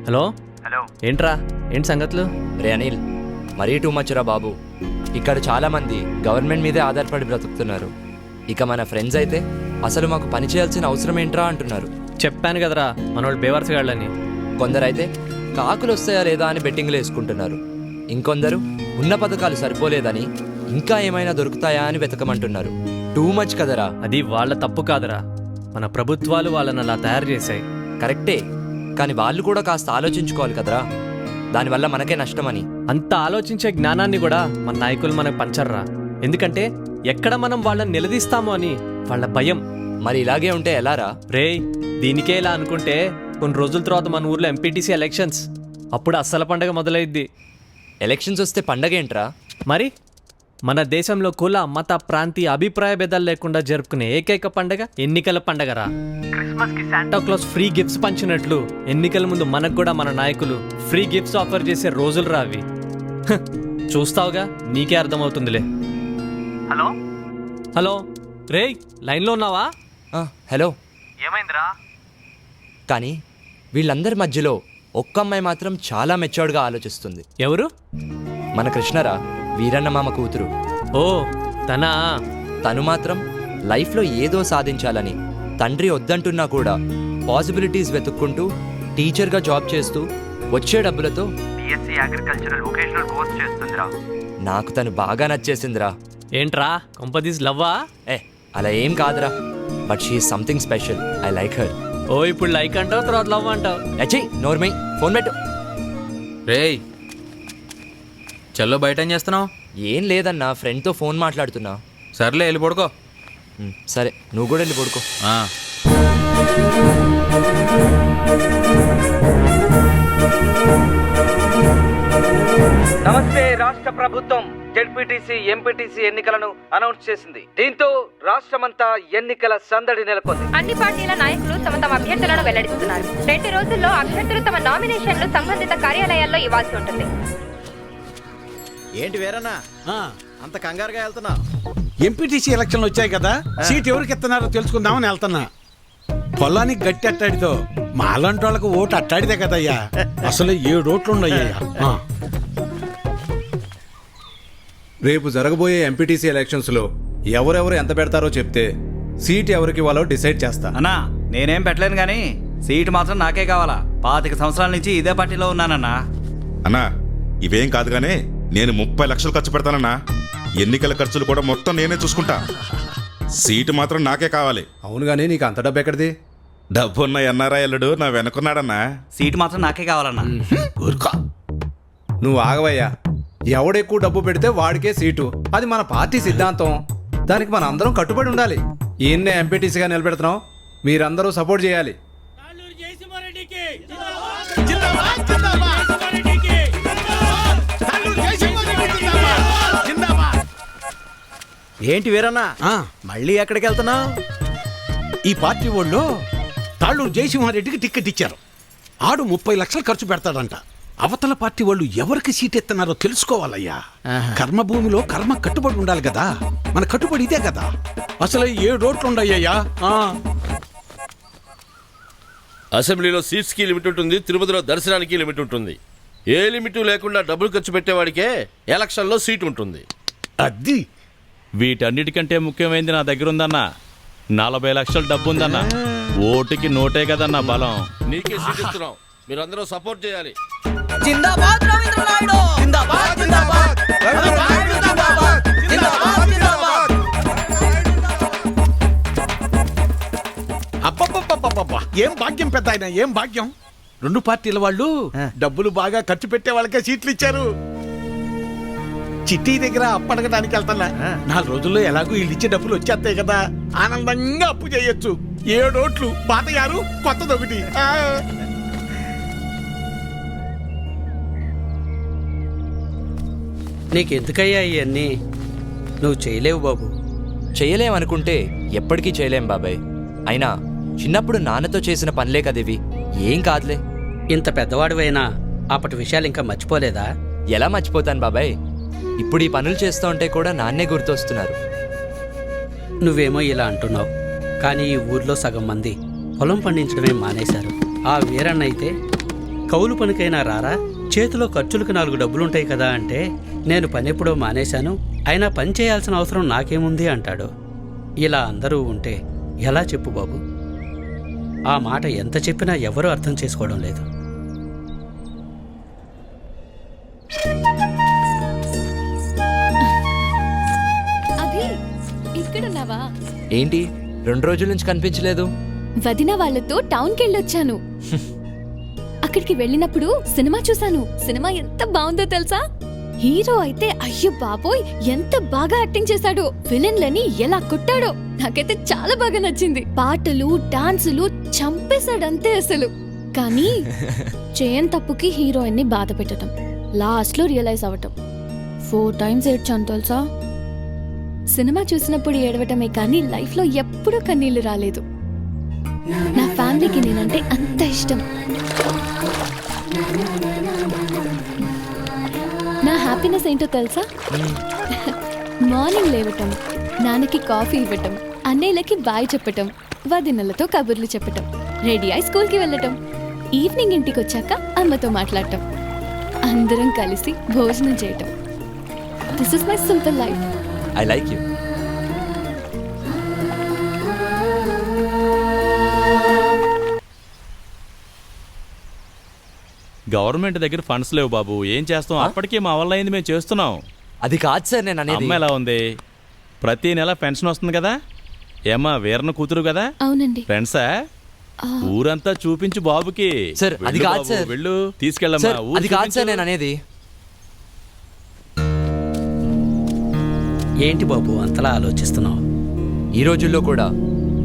Hello hello ఏంట్రా ఏంటి సంగతులు? రే అనిల్, మరీ టూ మచ్ రా బాబు. ఇక్కడ చాలామంది గవర్నమెంట్ మీదే ఆధారపడి బ్రతుకుతున్నారు. ఇక మన ఫ్రెండ్స్ అయితే అసలు మాకు పని చేయాల్సిన అవసరం ఏంట్రా అంటున్నారు. చెప్పాను కదరా మనోళ్ళు బేవర్స్ గాళ్ళని. కొందరైతే కాకులు వస్తాయా లేదా అని బెట్టింగ్లు వేసుకుంటున్నారు. ఇంకొందరు ఉన్న పథకాలు సరిపోలేదని ఇంకా ఏమైనా దొరుకుతాయా అని వెతకమంటున్నారు. టూ మచ్ కదరా. అది వాళ్ళ తప్పు కాదురా, మన ప్రభుత్వాలు వాళ్ళని అలా తయారు చేశాయి. కరెక్టే, కానీ వాళ్ళు కూడా కాస్త ఆలోచించుకోవాలి కదరా. దానివల్ల మనకే నష్టమని. అంత ఆలోచించే జ్ఞానాన్ని కూడా మన నాయకులు మనకు పంచర్రా. ఎందుకంటే ఎక్కడ మనం వాళ్ళని నిలదీస్తామో అని వాళ్ళ భయం. మరి ఇలాగే ఉంటే ఎలారా? రేయ్, దీనికే ఇలా అనుకుంటే కొన్ని రోజుల తర్వాత మన ఊర్లో ఎంపీటీసీ ఎలక్షన్స్, అప్పుడు అస్సల పండగ మొదలైద్ది. ఎలక్షన్స్ వస్తే పండగేంట్రా? మరి మన దేశంలో కుల మత ప్రాంతీయ అభిప్రాయ భేదాలు లేకుండా జరుపుకునే ఏకైక పండగ ఎన్నికల పండగరా. క్రిస్మస్ కి శాంటా క్లాస్ ఫ్రీ గిఫ్ట్స్ పంచినట్లు ఎన్నికల ముందు మనకు కూడా మన నాయకులు ఫ్రీ గిఫ్ట్స్ ఆఫర్ చేసే రోజులు రావి. చూస్తావుగా, నీకే అర్థమవుతుందిలే. హలో హలో రేయ్, లైన్లో ఉన్నావా? హలో. ఏమైందిరా? కానీ వీళ్ళందరి మధ్యలో ఒక్క అమ్మాయి మాత్రం చాలా మెచ్యూర్డ్గా ఆలోచిస్తుంది. ఎవరు? మన కృష్ణరా, వీరన్న మామ కూతురు. ఓ తనా? తను మాత్రం లైఫ్లో ఏదో సాధించాలని తండ్రి వద్దంటున్నా కూడా పాసిబిలిటీస్ వెతుక్కుంటూ టీచర్గా జాబ్ చేస్తూ వచ్చే డబ్బులతో బిఎస్సీ అగ్రికల్చరల్ వొకేషనల్ కోర్స్ చేస్తుందిరా. నాకు తను బాగా నచ్చేసిందిరా. ఏంట్రా కొంపదీస్ లవ్వా? అలా ఏం కాదురా, but she is something special. I like her. ఓ ఇప్పుడు లైక్ అంటావు, తర్వాత లవ్ అంటావు. అచ్చీ నోర్మై, ఫోన్ పెట్టు. రేయ్ చల్లో, బయట ఏం చేస్తున్నావు? ఏం లేదన్నా, ఫ్రెండ్తో ఫోన్ మాట్లాడుతున్నా. సర్లే వెళ్ళి పడుకో. సరే, నువ్వు కూడా వెళ్ళి పడుకో. నమస్తే. రాష్ట్ర ప్రభుత్వం జెడ్పీటీసీ ఎంపీటీసీ ఎన్నికలను అనౌన్స్ చేసింది. దీంతో రాష్ట్రమంతా ఎన్నికల సందడి నెలకొంది. అన్ని పార్టీల నాయకులు తమ తమ అభ్యర్థులను వెల్లడిస్తున్నారు. 2 రోజుల్లో అభ్యర్థులు తమ నామినేషన్లు సంబంధిత కార్యాలయాల్లో ఇవ్వాల్సి ఉంటుంది. ఏంటి వేరన్నా అంత కంగారుగా వెళ్తున్నా? ఎంపీటీసీ ఎలక్షన్లు వచ్చాయి కదా, సీట్ ఎవరికి ఇస్తున్నారో తెలుసుకుందామని వెళ్తున్నా. పొలానికి గట్టి అట్టాడితో మాలాంటి వాళ్ళకు ఓటు అట్టాడితే కదయ్యా. అసలు 7 ఓట్లు ఉన్నాయ్యా. రేపు జరగబోయే ఎంపీటీసీ ఎలక్షన్స్ లో ఎవరెవరు ఎంత పెడతారో చెప్తే సీట్ ఎవరికి ఇవ్వాలో డిసైడ్ చేస్తా. అన్నా నేనేం పెట్టలేను కానీ సీట్ మాత్రం నాకే కావాలా. 25 సంవత్సరాల నుంచి ఇదే పార్టీలో ఉన్నానన్నా. అన్నా ఇవేం కాదు గానే, నేను 30 లక్షలు ఖర్చు పెడతానన్నా. ఎన్నికల ఖర్చులు కూడా మొత్తం నేనే చూసుకుంటా. సీటు మాత్రం నాకే కావాలి. అవును గానీ నీకు అంత డబ్బు ఎక్కడిది? డబ్బున్న ఎన్ఆర్ఐ అల్లుడు నా వెనుకున్నాడన్నా. సీట్ మాత్రం నాకే కావాలన్నా. నువ్వు ఆగవయ్యా. ఎవడెక్కువ డబ్బు పెడితే వాడికే సీటు. అది మన పార్టీ సిద్ధాంతం. దానికి మన అందరం కట్టుబడి ఉండాలి. ఈయన్నే ఎంపీటీసీగా నిలబెడుతున్నాం, మీరందరూ సపోర్ట్ చేయాలి. ఏంటి వీరన్నా మళ్ళీ ఎక్కడికి వెళ్తున్నావు? ఈ పార్టీ వాళ్ళు తాళ్ళూరు జయసింహారెడ్డికి టికెట్ ఇచ్చారు. ఆడు 30 లక్షలు ఖర్చు పెడతాడంట. అవతల పార్టీ వాళ్ళు ఎవరికి సీట్ ఎత్తున్నారో తెలుసుకోవాలయ్యా. కర్మభూమిలో కర్మ కట్టుబడి ఉండాలి కదా. మన కట్టుబడి ఇదే కదా. అసలు 7 ఓట్లు ఉండయ్యా. అసెంబ్లీలో సీట్స్కి లిమిట్ ఉంటుంది, తిరుపతిలో దర్శనానికి లిమిట్ ఉంటుంది. ఏ లిమిట్ లేకుండా డబ్బులు ఖర్చు పెట్టేవాడికే ఎలక్షన్లో సీట్ ఉంటుంది. అది వీటన్నిటికంటే ముఖ్యమైనది నా దగ్గర ఉందన్నా. 40 లక్షల డబ్బు ఉందన్నా. ఓటుకి నోటే కదన్నా బలం. నీకే సీట్ ఇస్తున్నాం, మీరందరూ సపోర్ట్ చేయాలి. జిందాబాద్ రవీంద్ర నాయుడు, జిందాబాద్ జిందాబాద్ రవీంద్ర నాయుడు, జిందాబాద్ జిందాబాద్ జిందాబాద్. అబ్బబ్బబ్బబ్బబ్బా, ఏం భాగ్యం పెద్ద ఆయన, ఏం భాగ్యం. 2 పార్టీల వాళ్ళు డబ్బులు బాగా ఖర్చు పెట్టే వాళ్ళకే సీట్లు ఇచ్చారు. చిట్టి దగ్గర అప్పడగడానికి వెళ్తున్నా. 4 రోజుల్లో ఎలాగో వీళ్ళు ఇచ్చే డబ్బులు వచ్చేస్తాయి కదా, ఆనందంగా అప్పు చేయొచ్చు. 7 ఓట్లు, పాత 6, కొత్తదొకటి. నీకెందుకయ్యా ఇవన్నీ? నువ్వు చేయలేవు బాబు. చేయలేమనుకుంటే ఎప్పటికీ చేయలేం బాబాయ్. అయినా చిన్నప్పుడు నాన్నతో చేసిన పనులే కదివి, ఏం కాదులే. ఇంత పెద్దవాడివైనా అప్పటి విషయాలు ఇంకా మర్చిపోలేదా? ఎలా మర్చిపోతాను బాబాయ్, ఇప్పుడు ఈ పనులు చేస్తూ ఉంటే కూడా నాన్నే గుర్తొస్తున్నారు. నువ్వేమో ఇలా అంటున్నావు, కానీ ఈ ఊర్లో సగం మంది పొలం పండించడమే మానేశారు. ఆ వీరన్న అయితే కౌలు పనికైనా రారా, చేతిలో ఖర్చులకు 4 డబ్బులుంటాయి కదా అంటే నేను పని ఎప్పుడో మానేశాను, అయినా పని చేయాల్సిన అవసరం నాకేముంది అంటాడు. ఇలా అందరూ ఉంటే ఎలా చెప్పు బాబు? ఆ మాట ఎంత చెప్పినా ఎవరూ అర్థం చేసుకోవడం లేదు. అభి, ఇక్కడున్నావా? ఏంటి 2 రోజుల నుంచి కనిపించలేదు? వదిన వాళ్ళతో టౌన్కి వెళ్ళొచ్చాను. అక్కడికి వెళ్ళినప్పుడు సినిమా చూశాను. సినిమా ఎంత బాగుందో తెలుసా? హీరో అయితే అయ్యో బాబోయ్ ఎంత బాగా యాక్టింగ్ చేశాడో, విలన్లని ఎలా కొట్టాడో నాకైతే చాలా బాగా నచ్చింది. పాటలు డాన్సులు చంపేశాడంతే అసలు. కానీ చేయని తప్పుకి హీరోయిన్ ని బాధ పెట్టడం, లాస్ట్ లో రియలైజ్ అవ్వటం. 4 times ఏడ్చాను తెలుసా? సినిమా చూసినప్పుడు ఏడవటమే కానీ లైఫ్ లో ఎప్పుడూ కన్నీళ్లు రాలేదు. నా ఫ్యామిలీకి నేనంటే అంత ఇష్టం. నా హ్యాపీనెస్ ఏంటో తెలుసా? మార్నింగ్ లేవటం, నాన్నకి కాఫీ ఇవ్వటం, అన్నయ్యలకి బాయ్ చెప్పటం, వదినలతో కబుర్లు చెప్పటం, రెడీ అయి స్కూల్కి వెళ్ళటం, ఈవినింగ్ ఇంటికి వచ్చాక అమ్మతో మాట్లాడటం, అందరం కలిసి భోజనం చేయటం. This is my simple life. I like you. Government దగ్గర ఫండ్స్ లేవు బాబు, ఏం చేస్తాం? అప్పటికే మా వల్ల అయింది, మేము చేస్తున్నాం. అది కాదు సార్ నేను అనేది. అమ్మ ఎలా ఉంది? ప్రతి నెల పెన్షన్ వస్తుంది కదా? ఏమ్మా వీరన్న కూతురు కదా? అవునండి. ఫ్రెండ్సా? ఊరంతా చూపించు బాబుకి. సార్ అది వెళ్ళు కాదు బాబు, సార్. వెళ్ళు తీసుకెళ్ళమ్మా. అది కాదు సార్ నేను అనేది. ఏంటి బాబు అంతలా ఆలోచిస్తున్నావు? ఈ రోజుల్లో కూడా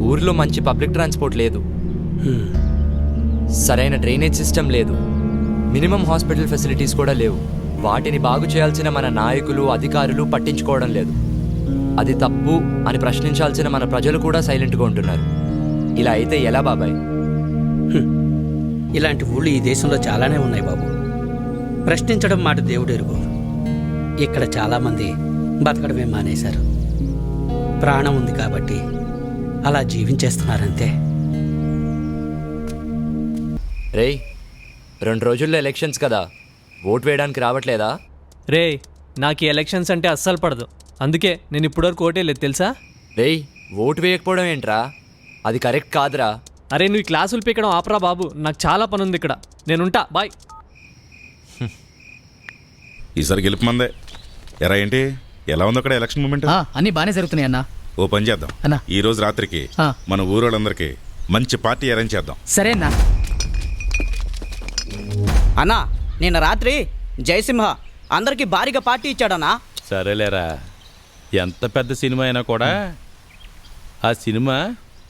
ఊర్లో మంచి పబ్లిక్ ట్రాన్స్పోర్ట్ లేదు, సరైన డ్రైనేజ్ సిస్టమ్ లేదు, మినిమం హాస్పిటల్ ఫెసిలిటీస్ కూడా లేవు. వాటిని బాగు చేయాల్సిన మన నాయకులు అధికారులు పట్టించుకోవడం లేదు. అది తప్పు అని ప్రశ్నించాల్సిన మన ప్రజలు కూడా సైలెంట్గా ఉంటున్నారు. ఇలా అయితే ఎలా బాబాయ్? ఇలాంటి ఊళ్ళు ఈ దేశంలో చాలానే ఉన్నాయి బాబు. ప్రశ్నించడం మాట దేవుడు ఎరుగు. ఇక్కడ చాలామంది బతకడమే మానేశారు. ప్రాణం ఉంది కాబట్టి అలా జీవించేస్తున్నారంతే. రేయ్ 2 రోజుల్లో ఎలక్షన్స్ కదా, ఓటు వేయడానికి రావట్లేదా? రే నాకు ఈ ఎలక్షన్స్ అంటే అస్సలు పడదు, అందుకే నేను ఇప్పటివరకు ఓటే లేదు తెలుసా? రేయ్ ఓటు వేయకపోవడం ఏంట్రా? అది కరెక్ట్ కాదురా. అరే నువ్వు ఈ క్లాసులు పీకడం ఆపరా బాబు, నాకు చాలా పని ఉంది ఇక్కడ, నేనుంటా, బాయ్. ఈసారి గెలుపు మందే. ఎరా ఏంటి ఎలా ఉంది అక్కడ ఎలక్షన్ మూమెంట్? అన్ని బాగానే జరుగుతున్నాయి అన్న. ఓ పని చేద్దాం, ఈ రోజు రాత్రికి మన ఊరోళ్ళందరికీ మంచి పార్టీ అరేంజ్ చేద్దాం. సరే అన్నా. అన్నా నిన్న రాత్రి జయసింహ అందరికి భారీగా పార్టీ ఇచ్చాడన్నా. సరేలేరా, ఎంత పెద్ద సినిమా అయినా కూడా ఆ సినిమా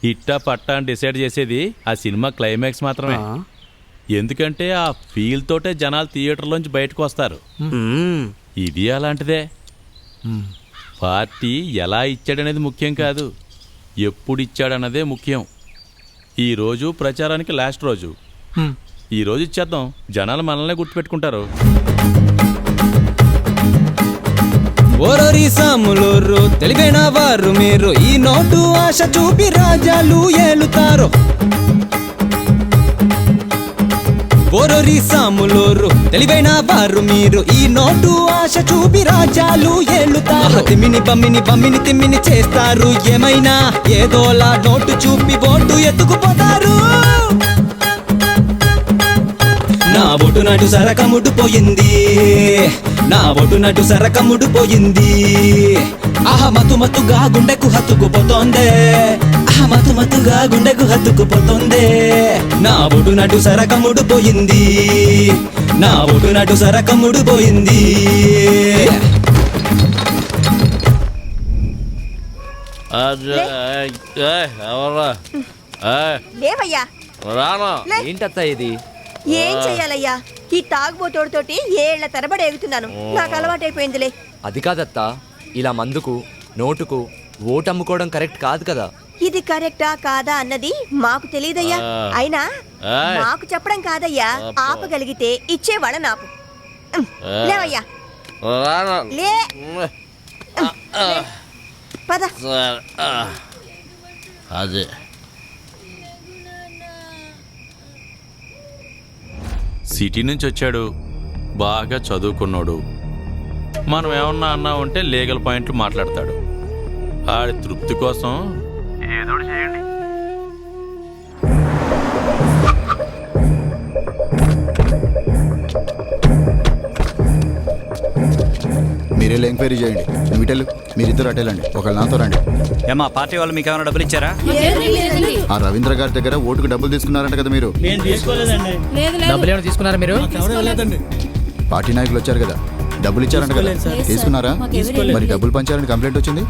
హిట్టా పట్టా అని డిసైడ్ చేసేది ఆ సినిమా క్లైమాక్స్ మాత్రమే. ఎందుకంటే ఆ ఫీల్ తోటే జనాలు థియేటర్లోంచి బయటకు వస్తారు. ఇది అలాంటిదే. పార్టీ ఎలా ఇచ్చాడనేది ముఖ్యం కాదు, ఎప్పుడు ఇచ్చాడన్నదే ముఖ్యం. ఈరోజు ప్రచారానికి లాస్ట్ రోజు, ఈ రోజు ఇచ్చేద్దాం, జనాలు మనల్నే గుర్తుపెట్టుకుంటారు. ఓరోరి సాములోరు తెలివైన వారు మీరు, ఈ నోటు ఆశ చూపి రాజాలు ఏలుతారు. ఓరోరి సాములోరు తెలివైన వారు మీరు, ఈ నోటు ఆశ చూపి రాజాలు ఏలుతారు. తిమ్మిని బమ్మిని బమ్మిని తిమ్మిని చేస్తారు ఏమైనా, ఏదోలా నోటు చూపి ఓటు ఎత్తుకుపోతారు. నా ఒటు నటు సరకముడు పోయింది, నా ఒటు నటు సరకముడు పోయింది. మతు మతుగా గుండెకు హత్తుకుపోతోందే, మతు మతుగా గుండెకు హత్తుకుపోతోందే. నా ఒటు నటు సరకముడు పోయింది, నా ఒటు నటు సరకముడు పోయింది. లేవయ్యా. ఏంటత్తా ఇది? ఏం చెయ్యాలయ్యా, ఈ తాగుబోతోడితోటి ఏళ్ల తరబడి ఎగుతున్నాను, నాకు అలవాటైపోయిందిలే. అది కాదత్తా, ఇలా మందుకు నోటుకు ఓటు అమ్ముకోవడం కరెక్ట్ కాదు కదా. ఇది కరెక్టా కాదా అన్నది మాకు తెలియదయ్యా. అయినా మాకు చెప్పడం కాదయ్యా, ఆపగలిగితే ఇచ్చేవాళ్ళ నాపు. లేవయ్యా, లే పద. సిటీ నుంచి వచ్చాడు, బాగా చదువుకున్నాడు. మనం ఏమన్నా అన్నామంటే లీగల్ పాయింట్లు మాట్లాడతాడు. ఆడి తృప్తి కోసం ఏదో ఒకటి చేయండి. మీరే ఎంక్వైరీ చేయండి. నువ్వు ఇటెళ్ళు, మీరిద్దరు అటెళ్ళండి, ఒకళ్ళు నాతో రండి. ఏమా పార్టీ వాళ్ళు మీకు ఏమైనా డబ్బులు ఇచ్చారా? ఆ రవీంద్ర గారి దగ్గర ఓటుకు డబ్బులు తీసుకున్నారంట కదా మీరు? డబ్బులు ఏమైనా తీసుకున్నారా మీరు? పార్టీ నాయకులు వచ్చారు కదా, డబ్బులు ఇచ్చారంట కదా, తీసుకున్నారా? మరి డబ్బులు పంచారని కంప్లైంట్ వచ్చింది.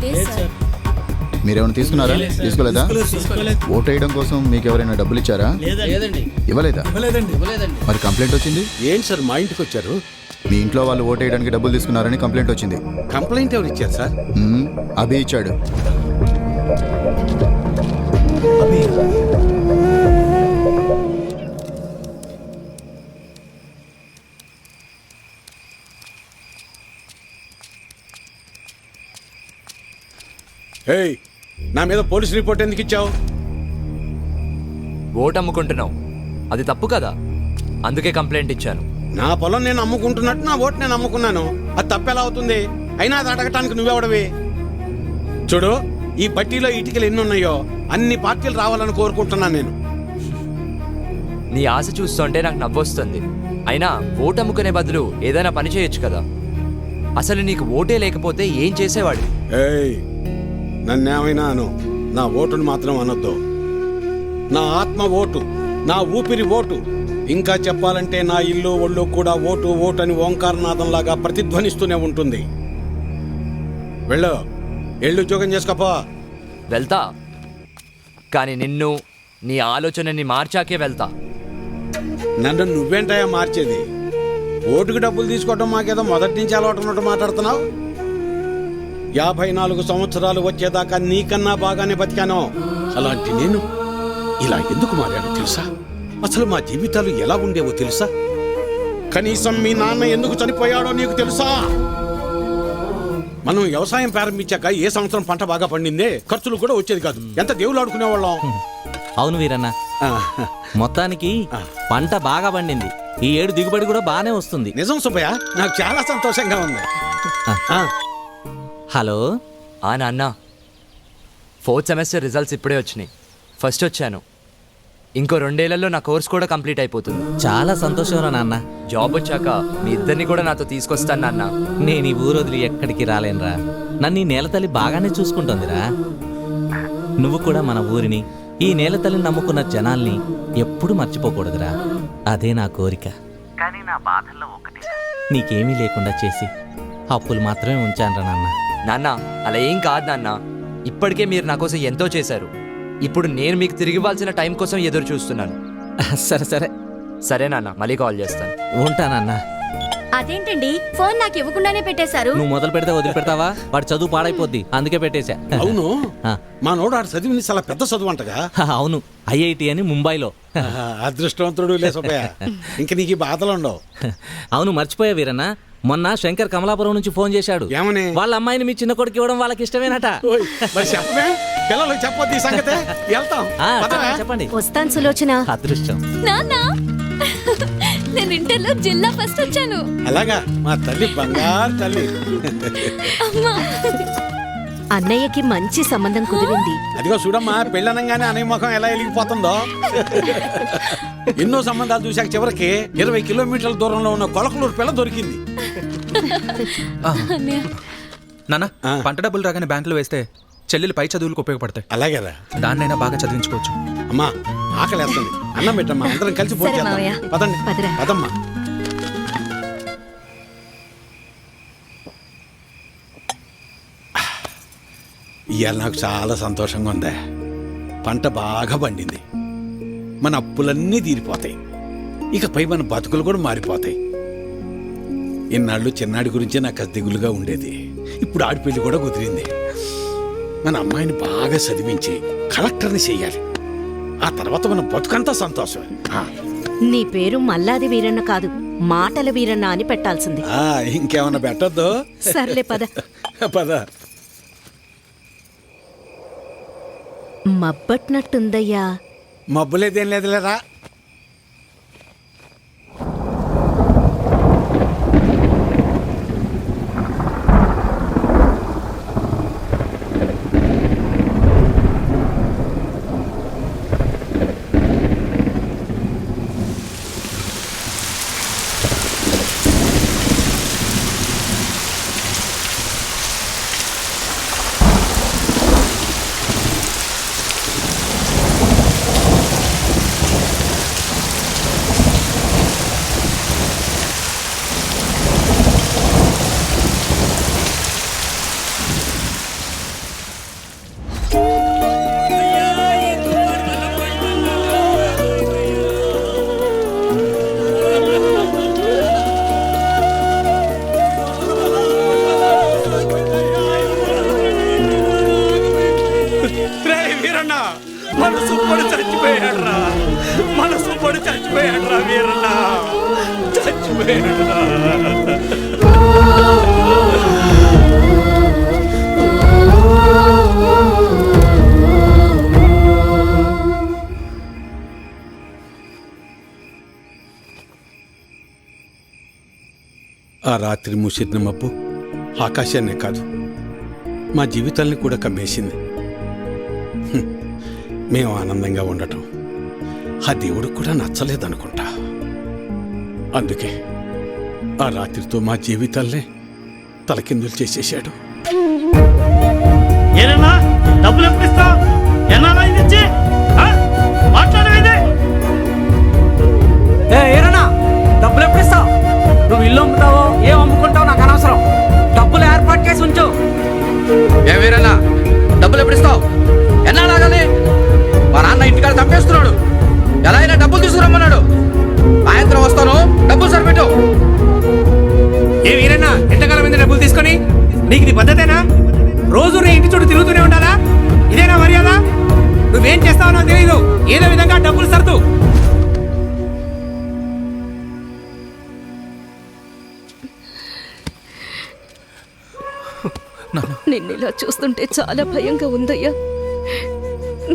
మీరేమైనా తీసుకున్నారా? తీసుకోలేదా? ఓటు వేయడం కోసం మీకు ఎవరైనా డబ్బులు ఇచ్చారా? ఇవ్వలేదా? మరి కంప్లైంట్ వచ్చింది. ఏంటి సార్ మా ఇంటికి వచ్చారు? మీ ఇంట్లో వాళ్ళు ఓటు వేయడానికి డబ్బులు తీసుకున్నారని కంప్లైంట్ వచ్చింది. కంప్లైంట్ ఎవరు ఇచ్చారు సార్? అభి ఇచ్చాడు. ఏయ్, నా మీద పోలీస్ రిపోర్ట్ ఎందుకు ఇచ్చావు? ఓటు అమ్ముకుంటున్నావు, అది తప్పు కదా, అందుకే కంప్లైంట్ ఇచ్చాను. నా పొలం నేను అమ్ముకుంటున్నట్టు నా ఓటు నేను అమ్ముకున్నాను, అది తప్పెలా అవుతుంది? అయినా అది అడగటానికి నువ్వెవడవి? చూడు, ఈ పట్టీలో ఇటుకలు ఎన్ని ఉన్నాయో అన్ని పార్టీలు రావాలని కోరుకుంటున్నాను నేను. నీ ఆశ చూస్తుంటే నాకు నవ్వొస్తుంది. అయినా ఓటు అమ్ముకునే బదులు ఏదైనా పని చేయొచ్చు కదా. అసలు నీకు ఓటే లేకపోతే ఏం చేసేవాడు? ఏయ్, నన్నేమైనా అను, నా ఓటును మాత్రం అనొద్దు. నా ఆత్మ ఓటు, నా ఊపిరి ఓటు, ఇంకా చెప్పాలంటే నా ఇల్లు ఒళ్ళు కూడా ఓటు ఓటు అని ఓంకారనాథంలాగా ప్రతిధ్వనిస్తూనే ఉంటుంది. వెళ్ళు, ఎళ్ళు ఉద్యోగం చేసుకోపో. వెళ్తా, కానీ నిన్ను, నీ ఆలోచనని మార్చాకే వెళ్తా. నన్ను నువ్వేంటయా మార్చేది? ఓటుకు డబ్బులు తీసుకోవడం మాకేదో మొదటి నుంచి అలవాటు ఉన్నట్టు మాట్లాడుతున్నావు. 54 సంవత్సరాలు వచ్చేదాకా నీకన్నా బాగానే బతికాను. అలాంటి నేను ఇలా ఎందుకు మారాను తెలుసా? అసలు మా జీవితాలు ఎలా ఉండేవో తెలుసా? కనీసం మీ నాన్న ఎందుకు చనిపోయాడో నీకు తెలుసా? మనం వ్యవసాయం ప్రారంభించాక ఏ సంవత్సరం పంట బాగా పండిందే, ఖర్చులు కూడా వచ్చేది కాదు, ఎంత దేవుళ్ళు ఆడుకునేవాళ్ళం. అవును వీరన్న, మొత్తానికి పంట బాగా పండింది. ఈ ఏడు దిగుబడి కూడా బాగానే వస్తుంది. నిజం సుబ్బయ్య, నాకు చాలా సంతోషంగా ఉంది. హలో. నాన్న, 4th సెమిస్టర్ రిజల్ట్స్ ఇప్పుడే వచ్చినాయి. ఫస్ట్ వచ్చాను. ఇంకో 2 ఏళ్లలో నా కోర్స్ కూడా కంప్లీట్ అయిపోతుంది. చాలా సంతోషం రా నాన్న. జాబ్ వచ్చాక మీ ఇద్దరిని కూడా నాతో తీసుకొస్తాను నాన్న. నేను ఈ ఊరు వదిలి ఎక్కడికి రాలేనురా. నన్ను ఈ నేలతల్లి బాగానే చూసుకుంటుందిరా. నువ్వు కూడా మన ఊరిని, ఈ నేలతల్లిని నమ్ముకున్న జనాల్ని ఎప్పుడు మర్చిపోకూడదురా. అదే నా కోరిక. కానీ నా బాధల్లో ఒకటి, నీకేమీ లేకుండా చేసి అప్పులు మాత్రమే ఉంచానురా నాన్న. నాన్న, అలా ఏం కాదు నాన్న. ఇప్పటికే మీరు నా కోసం ఎంతో చేశారు. ఇప్పుడు నేను మీకు తిరిగి ఇవ్వాల్సిన టైం కోసం ఎదురు చూస్తున్నాను. సరే సరే సరే నాన్న, మళ్ళీ కాల్ చేస్తాను. ఉంటానన్నా. అదేంటండి, ఫోన్ నాకు ఇవ్వకుండానే పెట్టేశారు? నువ్వు మొదలు పెడితే వదిలిపెడతావా? వాడు చదువు పాడైపోద్ది, అందుకే పెట్టేశా. అవును, మా నోడు ఆడు చదివింది చాలా పెద్ద చదువు అంటగా. అవును, IIT అని ముంబైలో. అదృష్టవంతుడు లే సుబ్బయ్య, ఇంక నీకు ఈ బాధలు ఉండవు. అవును, మర్చిపోయా వీరన్న, మొన్న శంకర్ కమలాపురం నుంచి ఫోన్ చేశాడు. ఏమని? వాళ్ళ అమ్మాయిని మీ చిన్న కొడుకు ఇవ్వడం వాళ్ళకి ఇష్టమేనట. చెప్పమే, పిల్లలు చెప్పొద్దు ఈ సంగతే. వెళ్తాం, చెప్పండి. వస్తాను సులోచన. అదృష్టం. నాన్న, నేను ఇంటర్లో జిల్లా ఫస్ట్ వచ్చాను. అలాగా, మా తల్లి బంగారు తల్లి. అన్నయ్యకి మంచి సంబంధం కుదిరింది. అదిగో చూడమ్మా, పెళ్ళనంగానే అన్నయ్య ముఖం ఎలా వెలిగిపోతుందో. ఎన్నో సంబంధాలు చూశాక చివరికి 20 కిలోమీటర్ల దూరంలో ఉన్న కొలకలూరు పిల్ల దొరికింది. నాన్న, పంట డబ్బులు రాగానే బ్యాంకులో వేస్తే చెల్లెలు పై చదువులకు ఉపయోగపడతాయి. అలాగేరా, దాన్నైనా బాగా చదివించుకోవచ్చు. అమ్మా, ఆకలి వేస్తుంది, అన్నం పెట్టమ్మా, అందరం కలిసి సరే మావయ్య. పదండి, పదరా. పదమ్మా. ఇవాళ నాకు చాలా సంతోషంగా ఉంది. పంట బాగా పండింది, మన అప్పులన్నీ తీరిపోతాయి, ఇకపై మన బతుకులు కూడా మారిపోతాయి. ఇన్నాళ్ళు చిన్నాడి గురించే నాకు అది దిగులుగా ఉండేది. ఇప్పుడు ఆడి పెళ్లి కూడా కుదిరింది. మన అమ్మాయిని బాగా చదివించి కలెక్టర్ని చెయ్యాలి. ఆ తర్వాత మన బతుకంతా సంతోషం. నీ పేరు మల్లాది వీరన్న కాదు, మాటల వీరన్న అని పెట్టాల్సింది. ఇంకేమన్నా పెట్టద్దు? సర్లే పద. పద. మబ్బట్నట్టుందయ్యా. మబ్బులేదేం లేదులేరా. ఆ రాత్రి మూసిన మబ్బు ఆకాశాన్నే కాదు మా జీవితాల్ని కూడా కమ్మేసింది. మేము ఆనందంగా ఉండటం ఆ దేవుడికి కూడా నచ్చలేదనుకుంటా. అందుకే ఆ రాత్రితో మా జీవితాల్నే తలకిందులు చేసేశాడు. ఏనన్నా డబ్బులు ఎప్పుడు ఇస్తావు? ఎన్నాళ్ళ ఇది ఇచ్చి? మాట్లాడవేది? ఏరన్నా డబ్బులు ఎప్పుడు ఇస్తావు? నువ్వు ఇల్లు అమ్ముతావో ఏం అమ్ముకుంటావు నాకు అనవసరం. డబ్బులు ఏర్పాటు చేసి ఉంచు. ఏ వీరన్నా డబ్బులు ఎప్పుడు ఇస్తావు? ఎన్నాళ్ళు ఆగాలి? మా నాన్న ఇంటికాడ తప్పేస్తున్నాడు. ఎలా అయినా డబ్బులు తీసుకురమ్మన్నాడు. సాయంత్రం వస్తాను, డబ్బులు సరిపెట్టు. ఏ వీరన్నా ఎంతకాలం మీద డబ్బులు తీసుకొని? నీకు ఇది పద్ధతేనా? రోజు నీ ఇంటి చుట్టూ తిరుగుతూనే ఉండాలా? ఇదేనా మర్యాద? నువ్వేం చేస్తావో నాకు తెలియదు. ఏదో విధంగా డబ్బులు సర్దు. నిన్ను ఇలా చూస్తుంటే చాలా భయంగా ఉందయ్యా.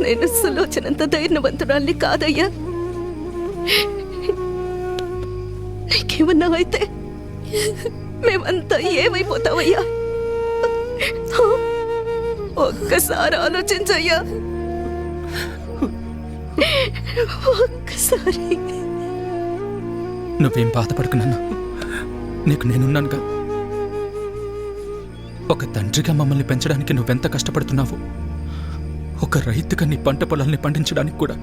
నేను సులోచనంత ధైర్యవంతురాల్ని కాదయ్యా. నీకేమన్నా అయితే మేమంతా ఏమైపోతావయ్యా? ఒక్కసారి ఆలోచించయ్యా. ఒక్కసారి. నువ్వేం బాధపడకు నాన్న, నీకు నేనున్నానుగా. ఒక తండ్రిగా మమ్మల్ని పెంచడానికి నువ్వెంత కష్టపడుతున్నావు, ఒక రైతుగా నీ పంట పొలాల్ని పండించడానికి కూడా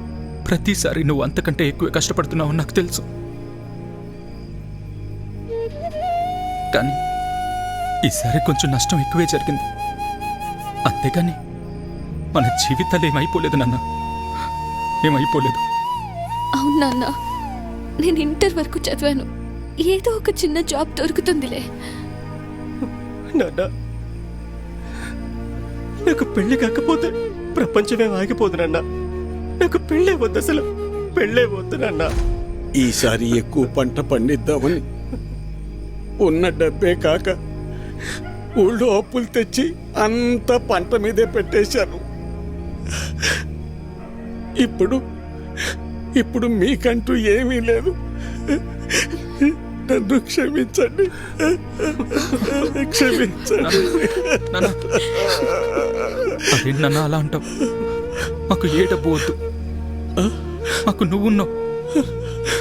ప్రతిసారి నువ్వు అంతకంటే ఎక్కువ కష్టపడుతున్నావు నాకు తెలుసు. కానీ ఈసారి కొంచెం నష్టం ఎక్కువే జరిగింది. అంతేగాని మన జీవితాలు ఏమైపోలేదు నాన్న, ఏమైపోలేదు. అవును నాన్న, నేను ఇంటర్ వరకు చదివాను. ఏదో ఒక చిన్న జాబ్ దొరుకుతుందిలే. నాన్న నాకు పెళ్లి కాకపోతే ప్రపంచమే ఆగిపోదు నాన్న. నాకు పెళ్ళే వద్దు, అసలు పెళ్ళే వద్దు నాన్న. ఈసారి ఎక్కువ పంట పండిద్దామని ఉన్న డబ్బే కాక ఊళ్ళో అప్పులు తెచ్చి అంత పంట మీదే పెట్టేశాను. ఇప్పుడు మీకంటూ ఏమీ లేదు. నన్ను క్షమించండి, క్షమించండి. నాన్న అలా అంటావు? మాకు ఏ డబ్బు వద్దు, మాకు నువ్వున్నావు.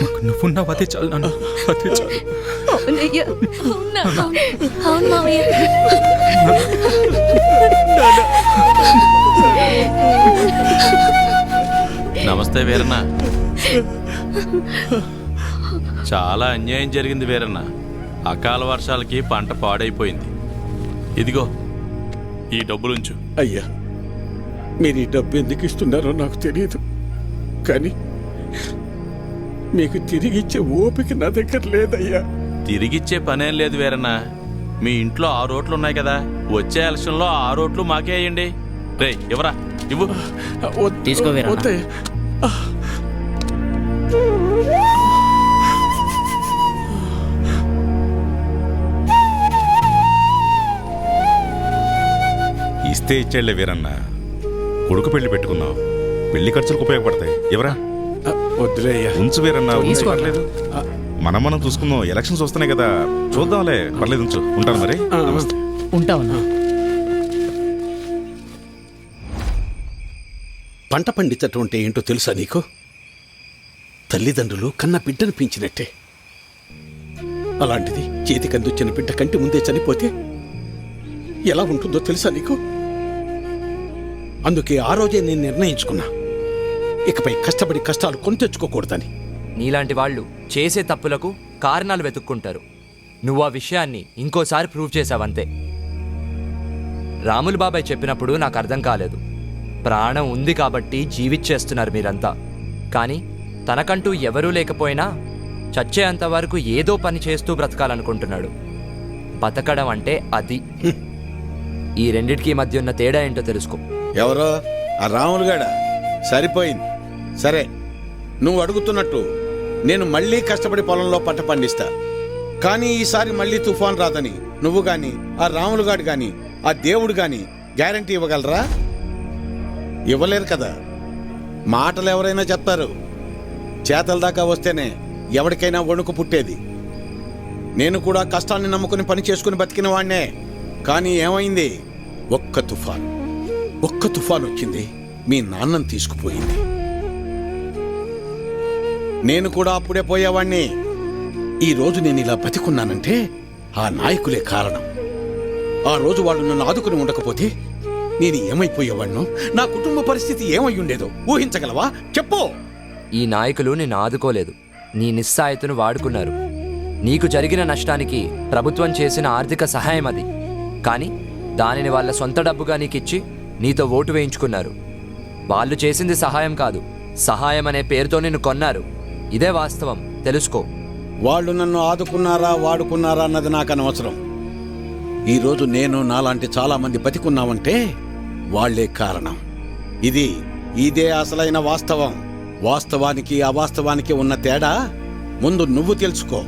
మాకు నువ్వున్నావు, అదే చాలు నాన్న, అదే చాలు. అవునయ్యా. అవును మావయ్య. నమస్తే వీరన్న. చాలా అన్యాయం జరిగింది వీరన్న. అకాల వర్షాలకి పంట పాడైపోయింది. ఇదిగో ఈ డబ్బులుంచు. అయ్యా, మీరు ఈ డబ్బు ఎందుకు ఇస్తున్నారో నాకు తెలియదు, కానీ మీకు తిరిగిచ్చే ఓపిక నా దగ్గర లేదయ్యా. తిరిగిచ్చే పనేం లేదు వీరన్న. మీ ఇంట్లో 6 ఓట్లు ఉన్నాయి కదా, వచ్చే ఎలక్షన్లో 6 ఓట్లు మాకే అయ్యండి. రే ఇవ్వరా, ఇవ్వు. తీసుకో వీరన్న. ఇస్తే ఇచ్చేళ్లే వీరన్న. కొడుకు పెళ్లి పెట్టుకున్నావు, పెళ్లి ఖర్చులకు ఉపయోగపడతాయి. ఎవరా? వద్దులేయ్యా, ఉంచు వీరన్న, పర్లేదు. మనం చూసుకుందాం. ఎలక్షన్స్ వస్తున్నాయి కదా, చూద్దాంలే. పర్లేదు, ఉంచు. ఉంటాను మరి. ఉంటావన్నా. పంట పండించటం అంటే ఏంటో తెలుసా నీకు? తల్లిదండ్రులు కన్న బిడ్డను పెంచినట్టే. అలాంటిది చేతికి అందించిన బిడ్డ కంటి ముందే చనిపోతే ఎలా ఉంటుందో తెలుసా నీకు? అందుకే ఆ రోజే నేను నిర్ణయించుకున్నా, ఇకపై కష్టపడి కష్టాలు కొని తెచ్చుకోకూడదని. నీలాంటి వాళ్ళు చేసే తప్పులకు కారణాలు వెతుక్కుంటారు. నువ్వు ఆ విషయాన్ని ఇంకోసారి ప్రూవ్ చేశావంతే. రాములు బాబాయ్ చెప్పినప్పుడు నాకు అర్థం కాలేదు. ప్రాణం ఉంది కాబట్టి జీవిచ్చేస్తున్నారు మీరంతా. కానీ తనకంటూ ఎవరూ లేకపోయినా చచ్చేంత వరకు ఏదో పని చేస్తూ బ్రతకాలనుకుంటున్నాడు. బతకడం అంటే అది. ఈ రెండిటికి మధ్య ఉన్న తేడా ఏంటో తెలుసుకో. ఎవరో ఆ రాములుగాడ సరిపోయింది. సరే, నువ్వు అడుగుతున్నట్టు నేను మళ్ళీ కష్టపడి పొలంలో పంట పండిస్తా. కానీ ఈసారి మళ్ళీ తుఫాన్ రాదని నువ్వు గాని, ఆ రాములుగాడు గాని, ఆ దేవుడు గాని గ్యారంటీ ఇవ్వగలరా? ఇవ్వలేరు కదా. మాటలు ఎవరైనా చెప్తారు, చేతల దాకా వస్తేనే ఎవరికైనా వణుకు పుట్టేది. నేను కూడా కష్టాన్ని నమ్ముకుని పని చేసుకుని బతికిన వాడినే. కానీ ఏమైంది? ఒక్క తుఫాన్ వచ్చింది, మీ నాన్నని తీసుకుపోయింది. నేను కూడా అప్పుడే పోయేవాణ్ణి. ఈరోజు నేను ఇలా బతికున్నానంటే ఆ నాయకులే కారణం. ఆ రోజు వాళ్ళు నన్ను ఆదుకుని ఉండకపోతే నేను ఏమైపోయేవాణ్ణు, నా కుటుంబ పరిస్థితి ఏమై ఉండేదో ఊహించగలవా? చెప్పు. ఈ నాయకులు నిన్ను ఆదుకోలేదు, నీ నిస్సాయతను వాడుకున్నారు. నీకు జరిగిన నష్టానికి ప్రభుత్వం చేసిన ఆర్థిక సహాయం అది. కానీ దానిని వాళ్ళ సొంత డబ్బుగా నీకిచ్చి నీతో ఓటు వేయించుకున్నారు. వాళ్ళు చేసింది సహాయం కాదు, సహాయం అనే పేరుతో నిన్ను కొన్నారు. ఇదే వాస్తవం, తెలుసుకో. వాళ్ళు నన్ను ఆదుకున్నారా వాడుకున్నారా అన్నది నాకు అనవసరం. ఈరోజు నేను నాలాంటి చాలా మంది బతికున్నామంటే వాళ్లే కారణం. ఇదే అసలైన వాస్తవం. వాస్తవానికి అవాస్తవానికి ఉన్న తేడా ముందు నువ్వు తెలుసుకో.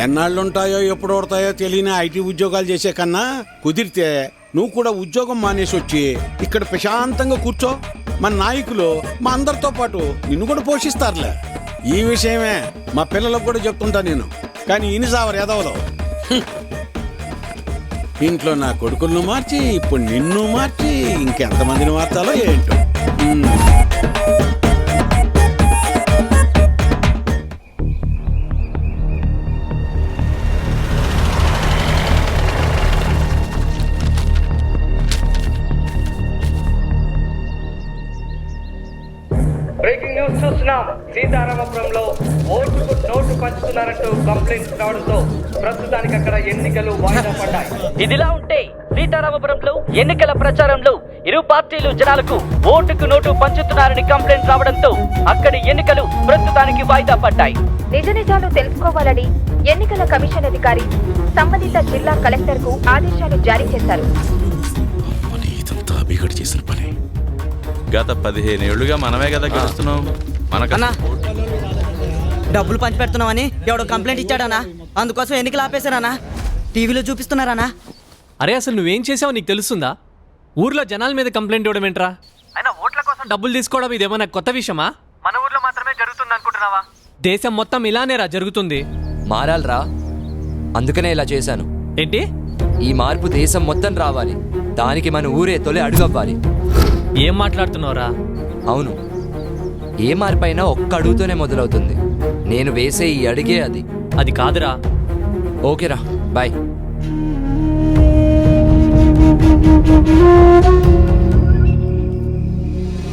ఎన్నాళ్ళుంటాయో ఎప్పుడు ఓడతాయో తెలియని ఐటీ ఉద్యోగాలు చేసే కన్నా కుదిరితే నువ్వు కూడా ఉద్యోగం మానేసి వచ్చి ఇక్కడ ప్రశాంతంగా కూర్చో. మన నాయకులు మా అందరితో పాటు నిన్ను కూడా పోషిస్తారులే. ఈ విషయమే మా పిల్లలకు కూడా చెప్తుంటా నేను. కానీ ఇనిసావరు ఎదవలో ఇంట్లో నా కొడుకులను మార్చి ఇప్పుడు నిన్ను మార్చి ఇంకెంతమందిని మార్చాలో ఏంటో. బ్రేకింగ్ న్యూస్ చూస్తున్నాం. సీతారామపురంలో ఓటుకు నోటు పంచుతున్నారంటూ కంప్లైంట్స్ రావడంతో ప్రస్తుతానికి అక్కడ ఎన్నికలు వాయిదా పడ్డాయి. ఇదిలా ఉంటే సీతారామపురంలో ఎన్నికల ప్రచారంలో ఇరు పార్టీలు జనాలకు ఓటుకు నోటు పంచుతున్నారని కంప్లైంట్ రావడంతో అక్కడి ఎన్నికలు ప్రస్తుతానికి వాయిదా పడ్డాయి. నిజ నిజాలు తెలుసుకోవాలని ఎన్నికల కమిషన్ అధికారి సంబంధిత జిల్లా కలెక్టర్ కు ఆదేశాలు జారీ చేశారు. చేసిన పని గత 15 ఏళ్లుగా మనమే కదా గెలుస్తున్నాం. అన్నా, డబ్బులు పంచి పెడుతున్నామని ఎవడో కంప్లైంట్ ఇచ్చాడనా, అందుకోసం ఎన్నికలు ఆపేశారనా, టీవీలో చూపిస్తున్నారనా. అరే అసలు నువ్వేం చేసావో నీకు తెలుస్తుందా? ఊర్లో జనాల మీద కంప్లైంట్ ఇవ్వడం ఏంట్రా? అయినా ఓట్ల కోసం డబ్బులు తీసుకోవడం ఇదేమన్నా కొత్త విషయమా? మన ఊర్లో మాత్రమే జరుగుతుంది అనుకుంటున్నావా? దేశం మొత్తం ఇలానేరా జరుగుతుంది. మారాలరా, అందుకనే ఇలా చేశాను. ఏంటి? ఈ మార్పు దేశం మొత్తం రావాలి, దానికి మన ఊరే తొలి అడుగవ్వాలి. ఏం మాట్లాడుతున్నావురా? అవును, ఏ మార్పైనా ఒక్క అడుగుతోనే మొదలవుతుంది. నేను వేసే ఈ అడిగే అది కాదురా. ఓకేరా, బాయ్.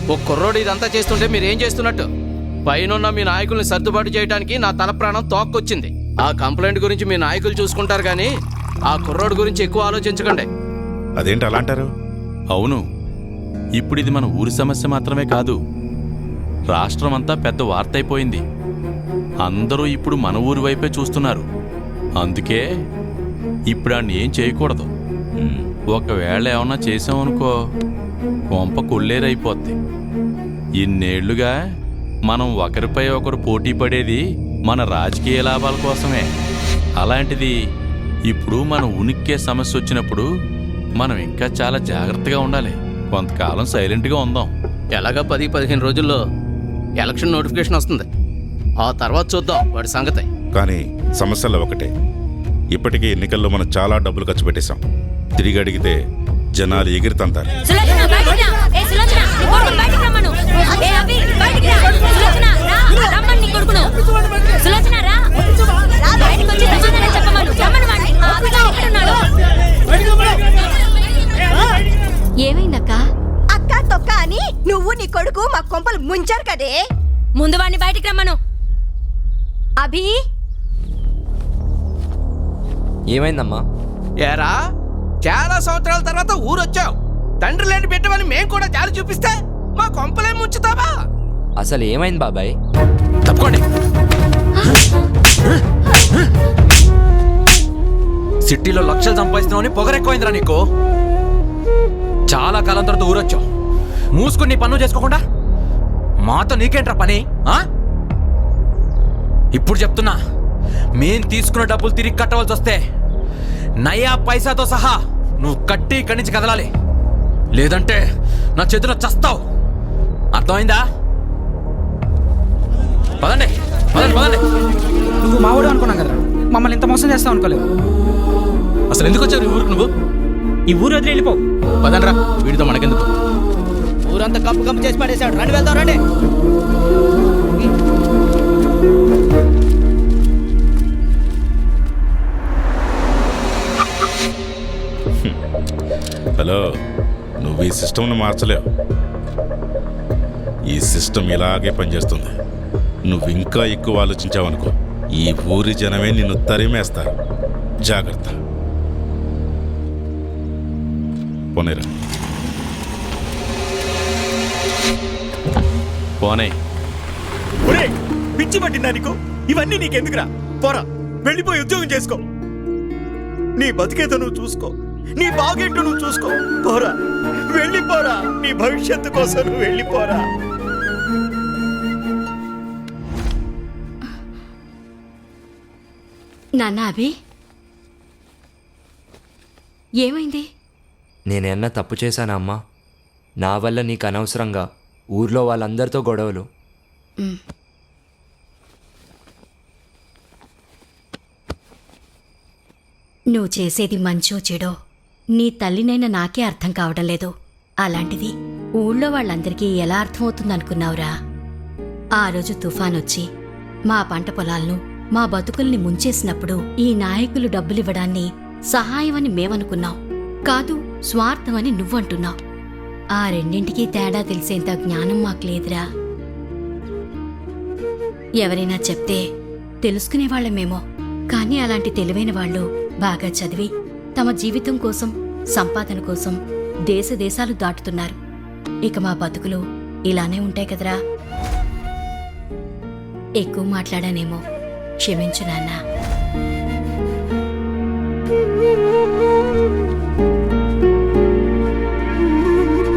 ఓ కుర్రోడు ఇదంతా చేస్తుంటే మీరేం చేస్తున్నట్టు? పైన మీ నాయకుల్ని సర్దుబాటు చేయడానికి నా తల ప్రాణం తోక్కొచ్చింది. ఆ కంప్లైంట్ గురించి మీ నాయకులు చూసుకుంటారు కానీ ఆ కుర్రోడు గురించి ఎక్కువ ఆలోచించకండి. అదేంటి అలా అంటారు? అవును, ఇప్పుడు ఇది మన ఊరి సమస్య మాత్రమే కాదు, రాష్ట్రం అంతా పెద్ద వార్త అయిపోయింది. అందరూ ఇప్పుడు మన ఊరి వైపే చూస్తున్నారు. అందుకే ఇప్పుడు ఆడిని ఏం చేయకూడదు. ఒకవేళ ఏమన్నా చేసామనుకో కొంప కొల్లేరైపోద్ది. ఇన్నేళ్లుగా మనం ఒకరిపై ఒకరు పోటీ పడేది మన రాజకీయ లాభాల కోసమే. అలాంటిది ఇప్పుడు మన ఉనికే సమస్య వచ్చినప్పుడు మనం ఇంకా చాలా జాగ్రత్తగా ఉండాలి. కొంతకాలం సైలెంట్గా ఉందాం. ఎలాగా 10-15 రోజుల్లో ఎలక్షన్ నోటిఫికేషన్ వస్తుంది. ఆ తర్వాత చూద్దాం వాడి సంగతి. కానీ సమస్యల్లో ఒకటే, ఇప్పటికే ఎన్నికల్లో మనం చాలా డబ్బులు ఖర్చు పెట్టేశాం. తిరిగి అడిగితే జనాలు ఎగిరితంతారు. ఏమైందక్క? అక్క తొక్క అని నువ్వు నీ కొడుకు మా కొంపలు ముంచారు కదే. ముందు వాడిని బయటికి రమ్మను. అభి, ఏమైందమ్మా? ఏరా, చాలా సంవత్సరాల తర్వాత ఊరొచ్చావు. తండ్రి లేని బిడ్డవని మేం కూడా జాలి చూపిస్తే మా కొంపలే ముంచుతావా? అసలు ఏమైంది బాబాయ్? తప్పుకోండి. సిటీలో లక్షలు సంపాదిస్తున్నావు, పొగరెక్కువైందిరా నీకు. చాలా కాలం తర్వాత ఊరొచ్చావు, మూసుకుని నీ పనులు చేసుకోకుండా మాతో నీకేంట్రా పని? ఇప్పుడు చెప్తున్నా, మేం తీసుకున్న డబ్బులు తిరిగి కట్టవలసి వస్తే నయా పైసాతో సహా నువ్వు కట్టి ఇక్కడి నుంచి కదలాలి, లేదంటే నా చేతిలో చస్తావు. అర్థమైందా? పదండి పదండి పదండి. నువ్వు మావాడు అనుకున్నాం కదా, మమ్మల్ని ఇంత మోసం చేస్తావు అనుకోలేదు. అసలు ఎందుకు వచ్చావు ఈ ఊరికి నువ్వు? ఈ ఊరు వదిలి వెళ్ళిపో. పదండ్రా, వీడితో మనకెందుకు. ఊరంతా కంపు కంపు చేసి పడేశాడు. రండి వెళ్దాం రండి. హలో, నువ్వు ఈ సిస్టమ్ను మార్చలేవు. ఈ సిస్టమ్ ఇలాగే పనిచేస్తుంది. నువ్వు ఇంకా ఎక్కువ ఆలోచించావనుకో, ఈ ఊరి జనమే నిన్ను తరిమేస్తారు. జాగ్రత్త. పోనేరా. పోనే. పిచ్చి పట్టిందా నీకు? ఇవన్నీ నీకెందుకురా? పోరా, వెళ్ళిపోయి ఉద్యోగం చేసుకో. నీ బతికేతో నువ్వు చూసుకో, నీ బాగేంటో నువ్వు చూసుకో. పోరా, వెళ్ళిపోరా. నీ భవిష్యత్తు కోసం నువ్వు వెళ్ళిపోరా. నాన్న అభి, ఏమైంది? నేనేమన్నా తప్పు చేశానా అమ్మా? నా వల్ల నీకు అనవసరంగా ఊర్లో వాళ్ళందరితో గొడవలు. నువ్వు చేసేది మంచో చెడో నీ తల్లినైనా నాకే అర్థం కావడం లేదు. అలాంటిది ఊళ్ళో వాళ్ళందరికీ ఎలా అర్థమవుతుందనుకున్నావురా? ఆ రోజు తుఫానొచ్చి మా పంట పొలాలను, మా బతుకుల్ని ముంచేసినప్పుడు ఈ నాయకులు డబ్బులివ్వడాన్ని సహాయమని మేమనుకున్నాం, కాదు స్వార్థమని నువ్వంటున్నావు. ఆ రెండింటికీ తేడా తెలిసేంత జ్ఞానం మాకు లేదురా. ఎవరైనా చెప్తే తెలుసుకునేవాళ్ళమేమో, కానీ అలాంటి తెలివైన వాళ్ళు బాగా చదివి తమ జీవితం కోసం, సంపాదన కోసం దేశ దేశాలు దాటుతున్నారు. ఇక మా బతుకులు ఇలానే ఉంటాయి కదరా. ఎక్కువ మాట్లాడానేమో, క్షమించు నాన్నా.